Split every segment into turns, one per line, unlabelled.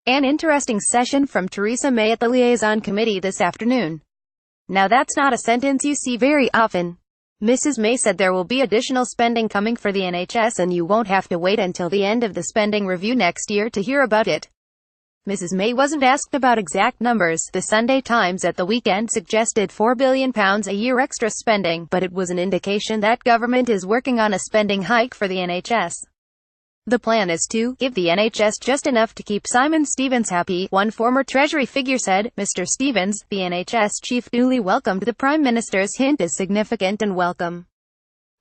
An interesting session from Theresa May at the Liaison Committee this afternoon. Now that's not a sentence you see very often. Mrs. May said there will be additional spending coming for the NHS and you won't have to wait until the end of the spending review next year to hear about it. Mrs. May wasn't asked about exact numbers. The Sunday Times at the weekend suggested £4 billion a year extra spending, but it was an indication that government is working on a spending hike for the NHS. The plan is to give the NHS just enough to keep Simon Stevens happy, one former Treasury figure said. Mr. Stevens, the NHS chief, duly welcomed the Prime Minister's hint as significant and welcome.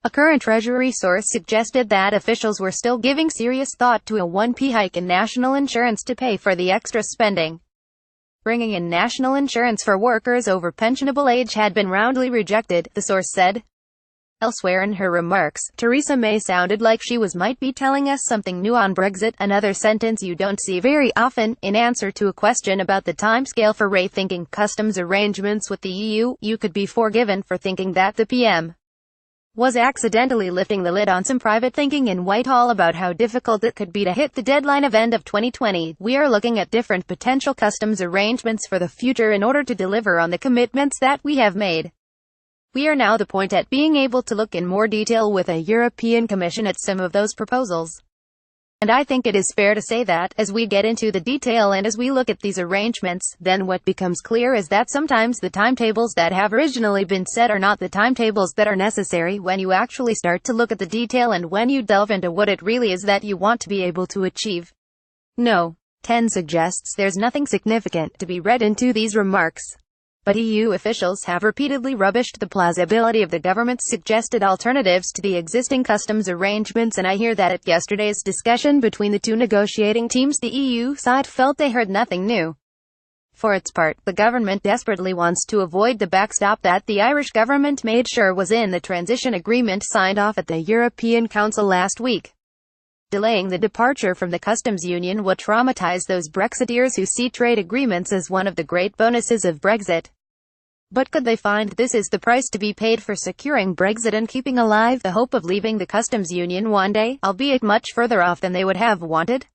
A current Treasury source suggested that officials were still giving serious thought to a 1p hike in national insurance to pay for the extra spending. Bringing in national insurance for workers over pensionable age had been roundly rejected, the source said. Elsewhere in her remarks, Theresa May sounded like she might be telling us something new on Brexit, another sentence you don't see very often. In answer to a question about the timescale for rethinking customs arrangements with the EU, you could be forgiven for thinking that the PM was accidentally lifting the lid on some private thinking in Whitehall about how difficult it could be to hit the deadline of end of 2020. We are looking at different potential customs arrangements for the future in order to deliver on the commitments that we have made. We are now the point at being able to look in more detail with a European Commission at some of those proposals. And I think it is fair to say that, as we get into the detail and as we look at these arrangements, then what becomes clear is that sometimes the timetables that have originally been set are not the timetables that are necessary when you actually start to look at the detail and when you delve into what it really is that you want to be able to achieve. No. 10 suggests there's nothing significant to be read into these remarks. But EU officials have repeatedly rubbished the plausibility of the government's suggested alternatives to the existing customs arrangements, and I hear that at yesterday's discussion between the two negotiating teams, the EU side felt they heard nothing new. For its part, the government desperately wants to avoid the backstop that the Irish government made sure was in the transition agreement signed off at the European Council last week. Delaying the departure from the customs union would traumatize those Brexiteers who see trade agreements as one of the great bonuses of Brexit. But could they find this is the price to be paid for securing Brexit and keeping alive the hope of leaving the customs union one day, albeit much further off than they would have wanted?